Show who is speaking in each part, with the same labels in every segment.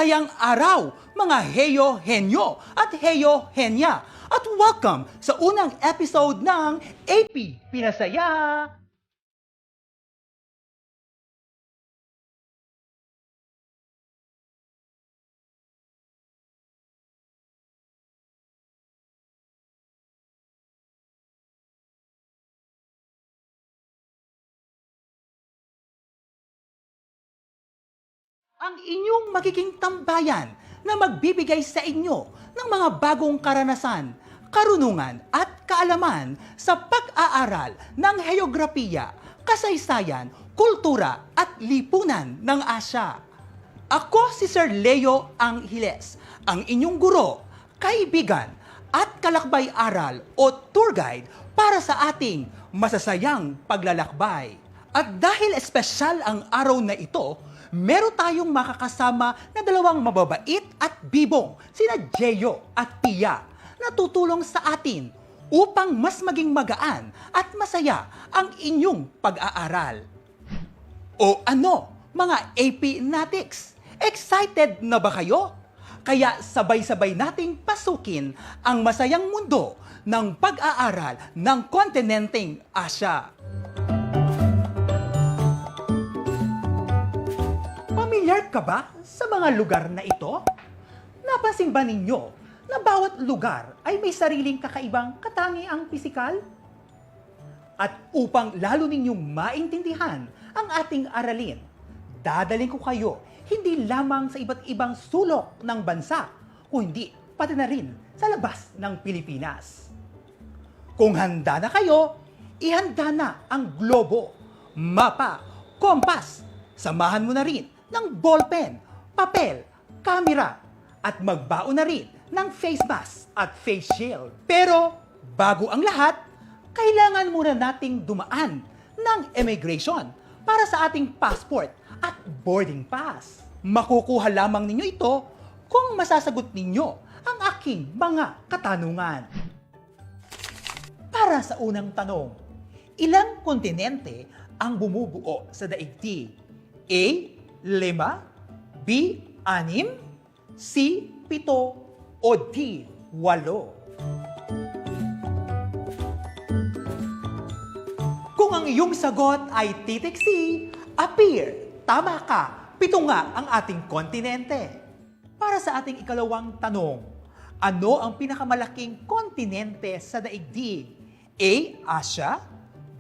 Speaker 1: Maligayang araw, mga Heyo Henyo at Heyo Henya. At welcome sa unang episode ng AP Pinasaya! Ang inyong magiging tambayan na magbibigay sa inyo ng mga bagong karanasan, karunungan at kaalaman sa pag-aaral ng heograpiya, kasaysayan, kultura at lipunan ng Asya. Ako si Sir Leo Angeles, ang inyong guro, kaibigan at kalakbay-aral o tour guide para sa ating masasayang paglalakbay. At dahil espesyal ang araw na ito, meron tayong makakasama na dalawang mababait at bibong, sina Jeyo at Pia, na tutulong sa atin upang mas maging magaan at masaya ang inyong pag-aaral. O ano, mga AP Natics, excited na ba kayo? Kaya sabay-sabay nating pasukin ang masayang mundo ng pag-aaral ng kontinenteng Asya. Pamilyar ka ba sa mga lugar na ito? Napansin ba ninyo na bawat lugar ay may sariling kakaibang katangiang pisikal? At upang lalo ninyong maintindihan ang ating aralin, dadaling ko kayo hindi lamang sa iba't ibang sulok ng bansa, kundi pati na rin sa labas ng Pilipinas. Kung handa na kayo, ihanda na ang globo, mapa, kompas, samahan mo na rin ng ballpen, papel, kamera, at magbaon na rin ng face mask at face shield. Pero bago ang lahat, kailangan muna nating dumaan ng immigration para sa ating passport at boarding pass. Makukuha lamang ninyo ito kung masasagot ninyo ang aking mga katanungan. Para sa unang tanong, ilang kontinente ang bumubuo sa daigdig? A. 5, B. 6, C. 7, o D. 8? Kung ang iyong sagot ay titik C, appear, tama ka, 7 nga ang ating kontinente. Para sa ating ikalawang tanong, ano ang pinakamalaking kontinente sa daigdig? A. Asia,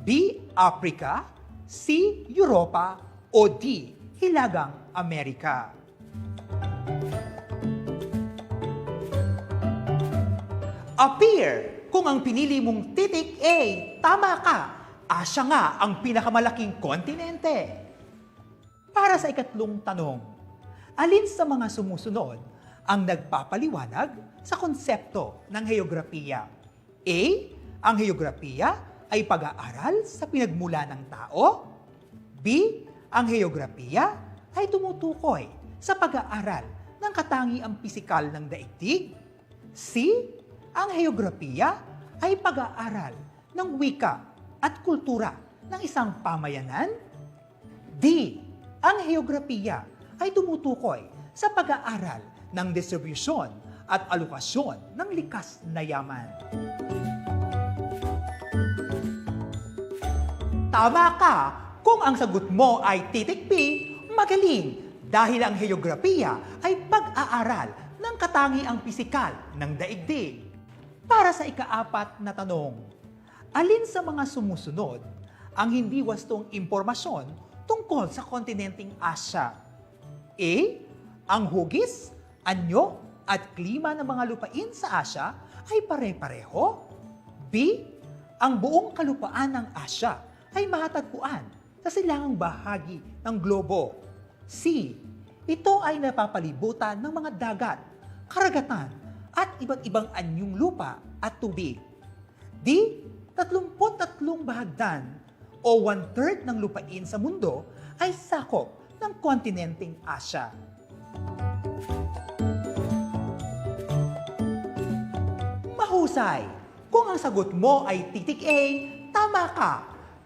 Speaker 1: B. Africa, C. Europa, o D. Hilagang Amerika. Appear! Kung ang pinili mong titik A, tama ka. Asya nga ang pinakamalaking kontinente. Para sa ikatlong tanong, alin sa mga sumusunod ang nagpapaliwanag sa konsepto ng heograpiya? A. Ang heograpiya ay pag-aaral sa pinagmula ng tao. B. Ang heograpiya ay tumutukoy sa pag-aaral ng katangiang pisikal ng daigdig. C. Ang heograpiya ay pag-aaral ng wika at kultura ng isang pamayanan. D. Ang heograpiya ay tumutukoy sa pag-aaral ng distribusyon at alokasyon ng likas na yaman. Tama ka! Kung ang sagot mo ay titik P, magaling dahil ang heograpiya ay pag-aaral ng katangiang pisikal ng daigdig. Para sa ikaapat na tanong, alin sa mga sumusunod ang hindi wastong impormasyon tungkol sa kontinenteng Asya? A. Ang hugis, anyo at klima ng mga lupain sa Asya ay pare-pareho. B. Ang buong kalupaan ng Asya ay matatagpuan sa silangang bahagi ng globo. C. Ito ay napapalibutan ng mga dagat, karagatan, at iba't ibang anyong lupa at tubig. D. 33 bahagdan o 1/3 ng lupain sa mundo ay sakop ng kontinenteng Asya. Mahusay! Kung ang sagot mo ay titik A, tama ka!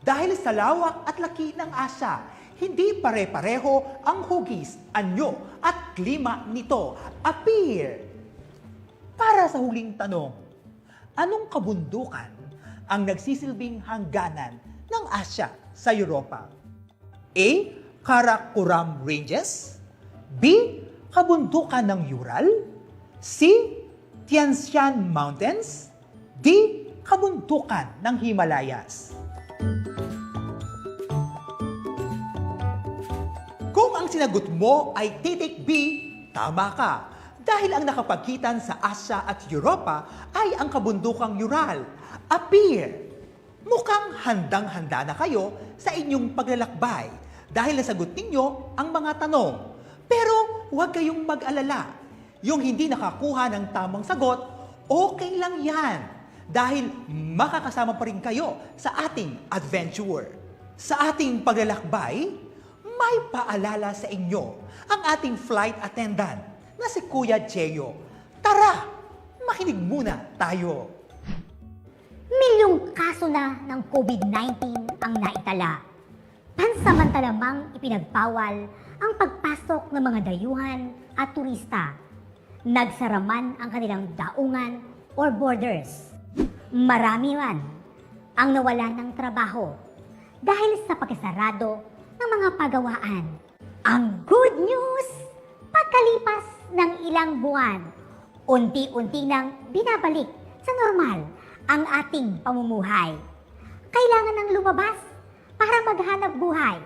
Speaker 1: Dahil sa lawak at laki ng Asya, hindi pare-pareho ang hugis, anyo at klima nito. Appear! Para sa huling tanong, anong kabundukan ang nagsisilbing hangganan ng Asya sa Europa? A. Karakoram Ranges, B. Kabundukan ng Ural, C. Tian Shan Mountains, D. Kabundukan ng Himalayas. Kung ang sinagot mo ay titik B, tama ka. Dahil ang nakapagkitan sa Asya at Europa ay ang kabundukang Ural. Appear! Mukhang handang-handa na kayo sa inyong paglalakbay dahil nasagot ninyo ang mga tanong. Pero huwag kayong mag-alala. Yung hindi nakakuha ng tamang sagot, okay lang yan. Dahil makakasama pa rin kayo sa ating adventure. Sa ating paglalakbay, may paalala sa inyo ang ating flight attendant na si Kuya Jeyo. Tara, makinig muna tayo.
Speaker 2: Milyong kaso na ng COVID-19 ang naitala. Pansamantalamang ipinagbawal ang pagpasok ng mga dayuhan at turista. Nagsaraman ang kanilang daungan or borders. Marami man ang nawalan ng trabaho dahil sa pagkasarado ng mga pagawaan. Ang good news, pagkalipas ng ilang buwan, unti-unti nang binabalik sa normal ang ating pamumuhay. Kailangan nang lumabas para maghanap buhay.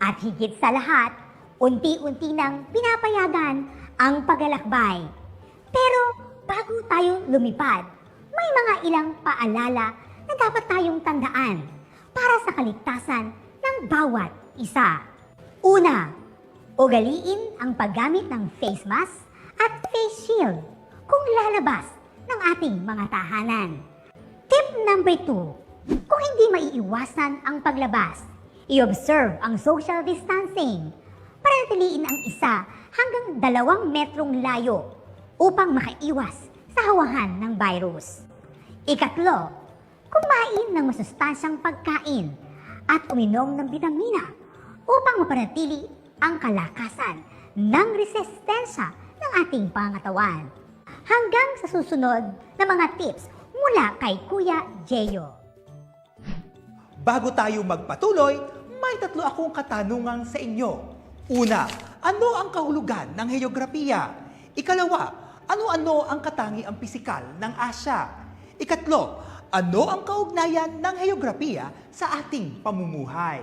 Speaker 2: At higit sa lahat, unti-unti nang pinapayagan ang paglalakbay. Pero bago tayo lumipad, may mga ilang paalala na dapat tayong tandaan para sa kaligtasan ng bawat isa. Una, ugaliin ang paggamit ng face mask at face shield kung lalabas ng ating mga tahanan. Tip number 2, kung hindi maiiwasan ang paglabas, i-observe ang social distancing. Panatiliin ang 1 hanggang 2 metrong layo upang makaiwas sa hawahan ng virus. Ikatlo, kumain ng masustansyang pagkain at uminom ng bitamina upang mapanatili ang kalakasan ng resistensya ng ating pangatawan. Hanggang sa susunod na mga tips mula kay Kuya Jeyo.
Speaker 1: Bago tayo magpatuloy, may 3 akong katanungan sa inyo. Una, ano ang kahulugan ng heograpiya? Ikalawa, ano-ano ang katangiang pisikal ng Asya? Ikatlo, ano ang kaugnayan ng heograpiya sa ating pamumuhay?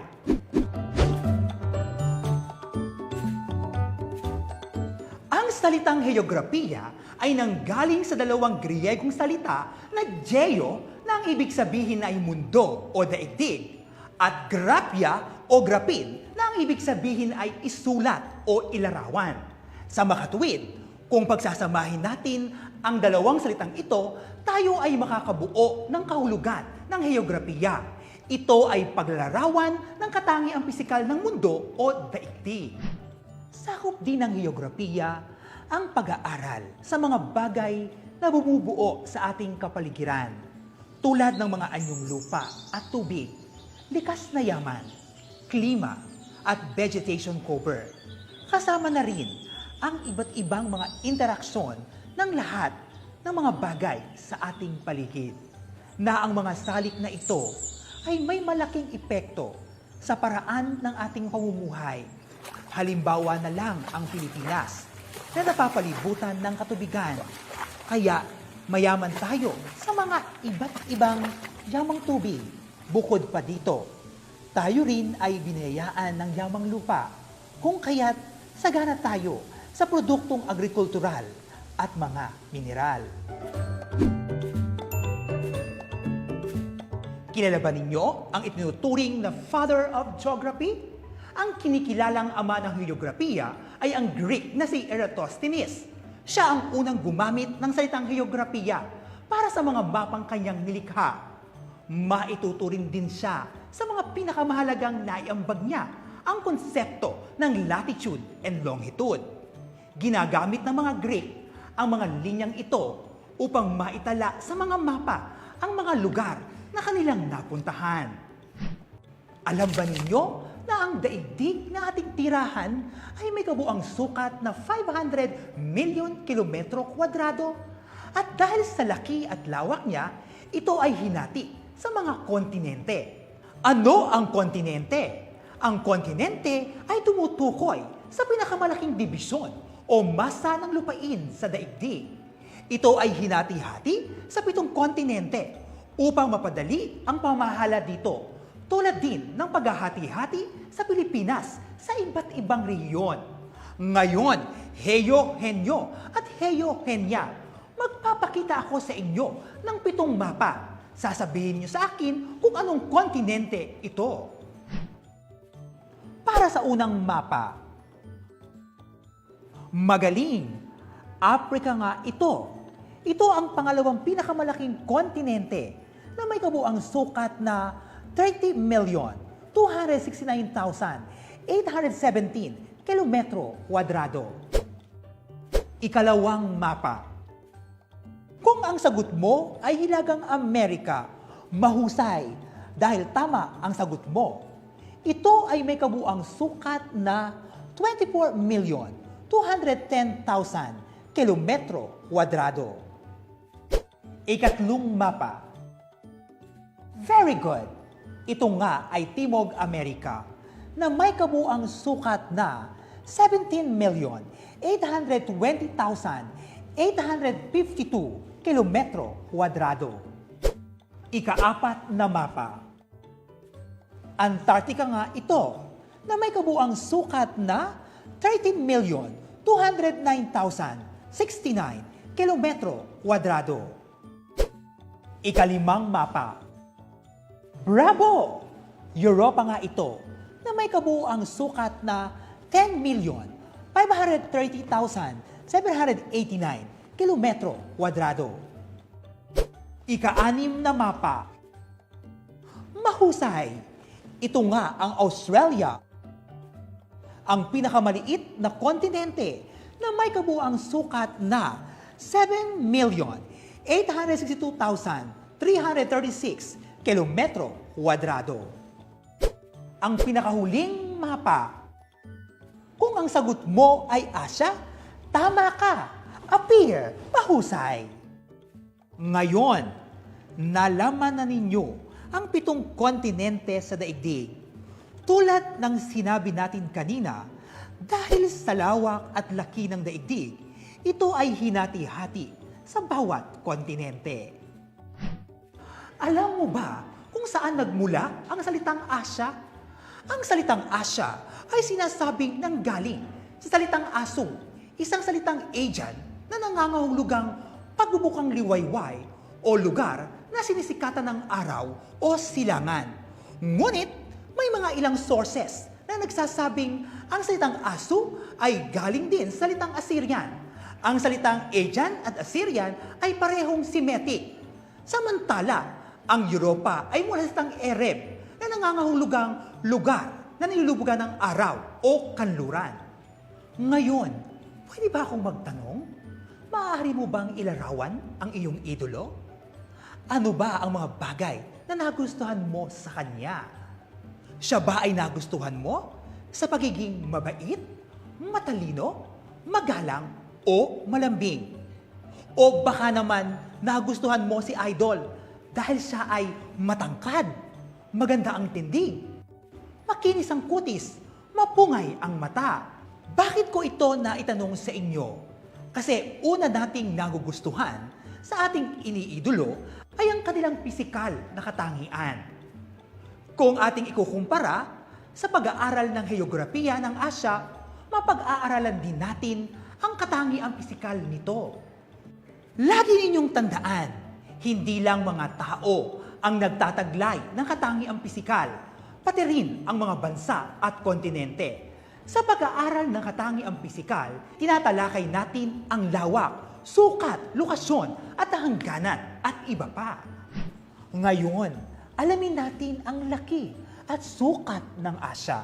Speaker 1: Ang salitang heograpiya ay nanggaling sa 2 Griyegong salita na geo na ang ibig sabihin ay mundo o daigdig at grapia o grapin na ang ibig sabihin ay isulat o ilarawan. Sa makatuwid, kung pagsasamahin natin ang 2 salitang ito, tayo ay makakabuo ng kahulugan ng heograpiya. Ito ay paglalarawan ng katangiang pisikal ng mundo o daigdig. Sakop din ng heograpiya ang pag-aaral sa mga bagay na bumubuo sa ating kapaligiran, tulad ng mga anyong lupa at tubig, likas na yaman, klima at vegetation cover. Kasama na rin ang iba't ibang mga interaksyon ng lahat ng mga bagay sa ating paligid, na ang mga salik na ito ay may malaking epekto sa paraan ng ating pamumuhay. Halimbawa na lang ang Pilipinas na napapalibutan ng katubigan. Kaya mayaman tayo sa mga iba't ibang yamang tubig. Bukod pa dito, tayo rin ay binayaan ng yamang lupa, kung kaya't sagana tayo sa produktong agrikultural at mga mineral. Kilala ba ninyo ang itinuturing na Father of Geography? Ang kinikilalang ama ng heograpiya ay ang Greek na si Eratosthenes. Siya ang unang gumamit ng salitang heograpiya para sa mga mapang kanyang nilikha. Maituturing din siya sa mga pinakamahalagang naiambag niya, ang konsepto ng latitude and longitude. Ginagamit ng mga Greek ang mga linyang ito upang maitala sa mga mapa ang mga lugar na kanilang napuntahan. Alam ba ninyo na ang daigdig na ating tirahan ay may kabuang sukat na 500 milyon kilometro kwadrado. At dahil sa laki at lawak niya, ito ay hinati sa mga kontinente. Ano ang kontinente? Ang kontinente ay tumutukoy sa pinakamalaking dibisyon o masa ng lupain sa daigdig. Ito ay hinati-hati sa 7 kontinente upang mapadali ang pamahala dito, tulad din ng paghahati-hati sa Pilipinas sa iba't ibang rehiyon. Ngayon, Heyo Henyo at Heyo Henya, magpapakita ako sa inyo ng 7 mapa. Sasabihin niyo sa akin kung anong kontinente ito. Para sa unang mapa, magaling, Africa nga ito. Ito ang pangalawang pinakamalaking kontinente na may kabuang sukat na 30,269,817 kilometro kwadrado. Ikalawang mapa. Kung ang sagot mo ay Hilagang Amerika, mahusay dahil tama ang sagot mo. Ito ay may kabuang sukat na 24,210,000 kilometro kwadrado. Ikatlong mapa. Very good! Ito nga ay Timog Amerika na may kabuang sukat na 17,820,852 kilometro kwadrado. Ikaapat na mapa. Antarctica nga ito na may kabuang sukat na 13,209,069 kilometro kwadrado. Ikalimang mapa. Bravo! Europa nga ito na may kabuang sukat na 10,530,789 kilometro kwadrado. Ika-6 na mapa. Mahusay! Ito nga ang Australia, ang pinakamaliit na kontinente na may kabuang sukat na 7,862,336 kilometro kwadrado. Ang pinakahuling mapa. Kung ang sagot mo ay Asia, tama ka. Appear, mahusay. Ngayon, nalaman na ninyo ang 7 kontinente sa daigdig. Tulad ng sinabi natin kanina, dahil sa lawak at laki ng daigdig, ito ay hinati-hati sa bawat kontinente. Alam mo ba kung saan nagmula ang salitang Asya? Ang salitang Asya ay sinasabing nanggaling sa salitang aso, isang salitang Aegean na nangangahulugang pagbubukang liwayway o lugar na sinisikatan ng araw o silangan. Ngunit may mga ilang sources na nagsasabing ang salitang aso ay galing din sa salitang Assyrian. Ang salitang Aegean at Assyrian ay parehong Semitic. Samantala, ang Europa ay mula sa salitang Ereb na nangangahulugang lugar na nilulubugan ng araw o kanluran. Ngayon, pwede ba akong magtanong? Maaari mo bang ilarawan ang iyong idolo? Ano ba ang mga bagay na nagustuhan mo sa kanya? Siya ba ay nagustuhan mo sa pagiging mabait, matalino, magalang, o malambing? O baka naman nagustuhan mo si Idol dahil siya ay matangkad, maganda ang tindig, makinis ang kutis, mapungay ang mata. Bakit ko ito naitanong sa inyo? Kasi una nating nagugustuhan sa ating iniidolo ay ang kanilang pisikal na katangian. Kung ating ikukumpara sa pag-aaral ng heograpiya ng Asya, mapag-aaralan din natin ang katangiang pisikal nito. Lagi ninyong tandaan, hindi lang mga tao ang nagtataglay ng katangiang pisikal, pati rin ang mga bansa at kontinente. Sa pag-aaral ng katangiang pisikal, tinatalakay natin ang lawak, sukat, lokasyon at hangganan at iba pa. Ngayon, alamin natin ang laki at sukat ng Asya.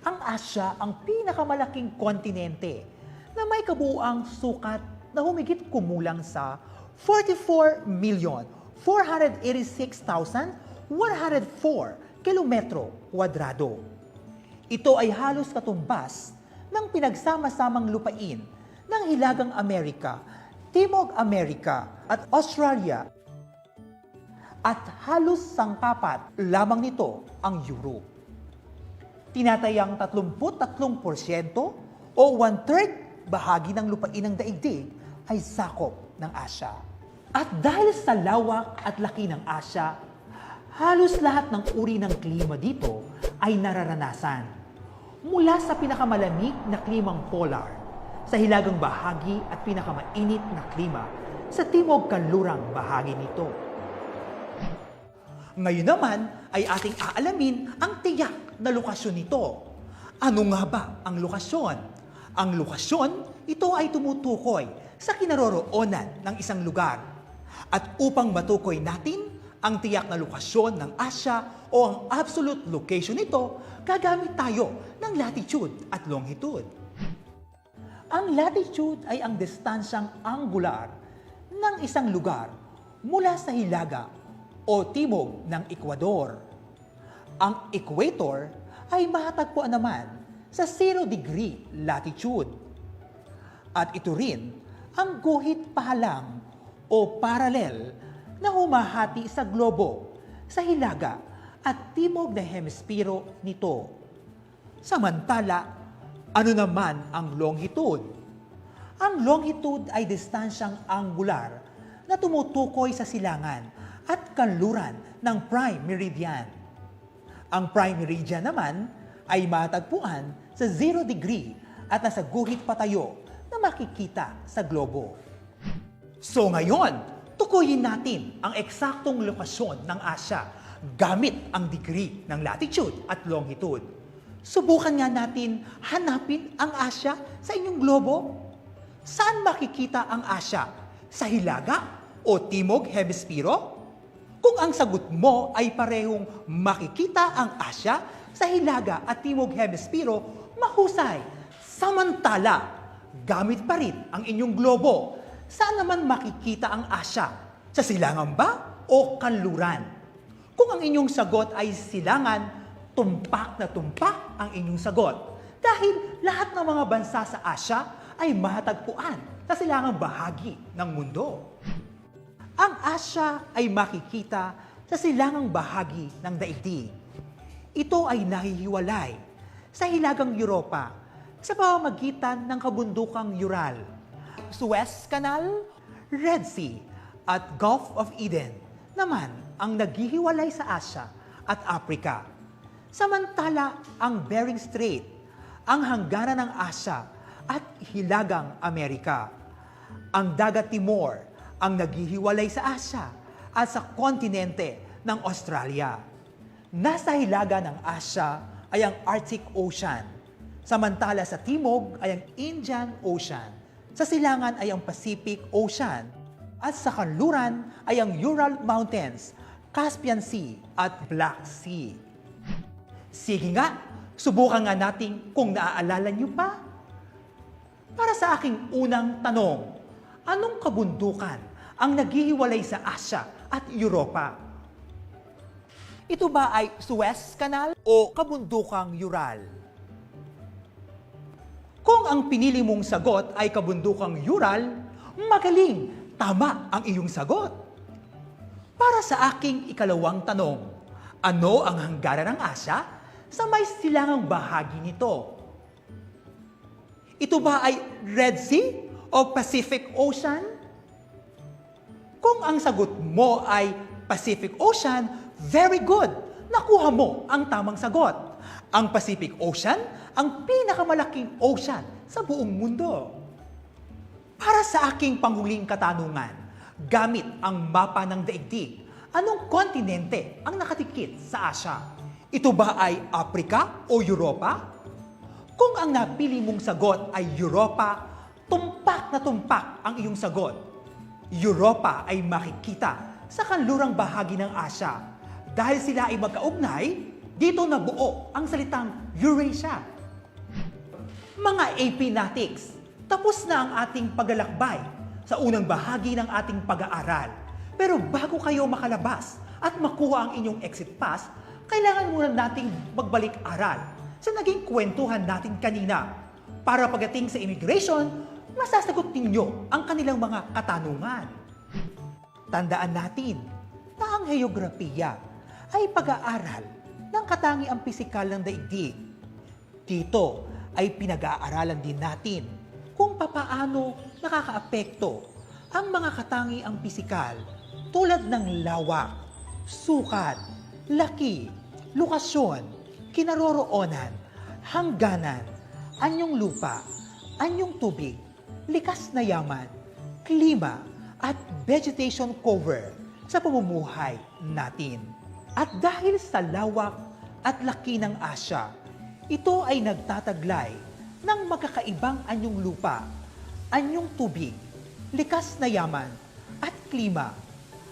Speaker 1: Ang Asya ang pinakamalaking kontinente na may kabuuang sukat na humigit kumulang sa 44,486,104 kilometro kwadrado. Ito ay halos katumbas ng pinagsama-samang lupain ng Hilagang Amerika, Timog Amerika at Australia at halos sangkapat lamang nito ang Europe. Tinatayang 33% o 1/3 bahagi ng lupain ng daigdig ay sakop ng Asya. At dahil sa lawak at laki ng Asya, halos lahat ng uri ng klima dito ay nararanasan. Mula sa pinakamalamig na klimang polar, sa hilagang bahagi at pinakamainit na klima sa timog-kanlurang bahagi nito. Ngayon naman ay ating aalamin ang tiyak na lokasyon nito. Ano nga ba ang lokasyon? Ang lokasyon, ito ay tumutukoy sa kinaroroonan ng isang lugar. At upang matukoy natin ang tiyak na lokasyon ng Asya o ang absolute location nito, gagamit tayo ng latitude at longitude. Ang latitude ay ang distansyang angular ng isang lugar mula sa hilaga o timog ng Ecuador. Ang equator ay matatagpuan naman sa 0 degree latitude. At ito rin ang guhit pahalang o paralel na humahati sa globo sa hilaga at timog na hemispero nito. Samantala, ano naman ang longitude? Ang longitude ay distansyang angular na tumutukoy sa silangan at kanluran ng prime meridian. Ang prime meridian naman ay matagpuan sa 0 degree at nasa guhit patayo na makikita sa globo. So ngayon, tukuyin natin ang eksaktong lokasyon ng Asya gamit ang degree ng latitude at longitude. Subukan nga natin hanapin ang Asya sa inyong globo. Saan makikita ang Asya? Sa hilaga o timog hemispero? Kung ang sagot mo ay parehong makikita ang Asya sa hilaga at timog hemispero, mahusay. Samantala, gamit pa rin ang inyong globo. Saan naman makikita ang Asya? Sa silangan ba o kanluran? Kung ang inyong sagot ay silangan, tumpak na tumpak ang inyong sagot. Dahil lahat ng mga bansa sa Asya ay matatagpuan sa silangang bahagi ng mundo. Ang Asya ay makikita sa silangang bahagi ng daigdig. Ito ay nahihiwalay sa hilagang Europa sa pamamagitan ng kabundukang Ural, Suez Canal, Red Sea at Gulf of Eden naman ang naghihiwalay sa Asya at Africa. Samantala ang Bering Strait, ang hangganan ng Asya at hilagang Amerika. Ang Dagat Timor ang naghihiwalay sa Asya at sa kontinente ng Australia. Nasa hilaga ng Asya ay ang Arctic Ocean, samantala sa timog ay ang Indian Ocean. Sa silangan ay ang Pacific Ocean at sa kanluran ay ang Ural Mountains, Caspian Sea at Black Sea. Sige nga, subukan nga natin kung naaalala niyo pa. Para sa aking unang tanong, anong kabundukan ang naghihiwalay sa Asya at Europa? Ito ba ay Suez Canal o kabundukang Ural? Kung ang pinili mong sagot ay kabundukang Ural, magaling, tama ang iyong sagot. Para sa aking ikalawang tanong, ano ang hanggaran ng Asya sa may silangang bahagi nito? Ito ba ay Red Sea o Pacific Ocean? Kung ang sagot mo ay Pacific Ocean, very good! Nakuha mo ang tamang sagot. Ang Pacific Ocean, ang pinakamalaking ocean sa buong mundo. Para sa aking panghuling katanungan, gamit ang mapa ng daigdig, anong kontinente ang nakatikit sa Asya? Ito ba ay Africa o Europa? Kung ang napili mong sagot ay Europa, tumpak na tumpak ang iyong sagot. Europa ay makikita sa kanlurang bahagi ng Asya. Dahil sila ay magkaugnay, dito nabuo ang salitang Eurasia. Mga AP Natics, tapos na ang ating paglalakbay sa unang bahagi ng ating pag-aaral. Pero bago kayo makalabas at makuha ang inyong exit pass, kailangan muna nating magbalik-aral sa naging kwentuhan natin kanina. Para pagdating sa immigration, masasagot ninyo ang kanilang mga katanungan. Tandaan natin na ang heograpiya ay pag-aaral ng katangiang pisikal ng daigdig. Dito ay pinag-aaralan din natin kung papaano nakakaapekto ang mga katangiang pisikal tulad ng lawak, sukat, laki, lokasyon, kinaroroonan, hangganan, anyong lupa, anyong tubig, likas na yaman, klima, at vegetation cover sa pamumuhay natin. At dahil sa lawak at laki ng Asya, ito ay nagtataglay ng magkakaibang anyong lupa, anyong tubig, likas na yaman, at klima.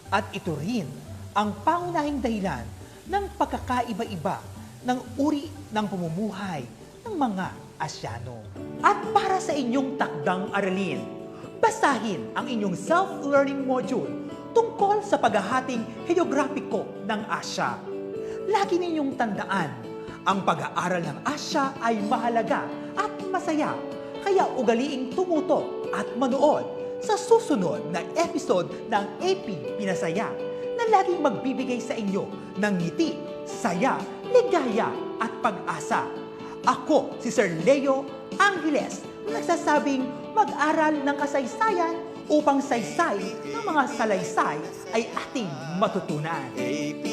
Speaker 1: At ito rin ang pangunahing dahilan ng pagkakaiba-iba ng uri ng pamumuhay ng mga Asyano. At para sa inyong takdang aralin, basahin ang inyong self-learning module tungkol sa paghahating heograpiko ng Asya. Lagi ninyong tandaan, ang pag-aaral ng Asya ay mahalaga at masaya, kaya ugaliing tumutok at manood sa susunod na episode ng AP Pinasaya na laging magbibigay sa inyo ng ngiti, saya, ligaya at pag-asa. Ako si Sir Leo Angeles, nagsasabing mag-aral ng kasaysayan upang saysay ng mga salaysay ay ating matutunan.
Speaker 3: AP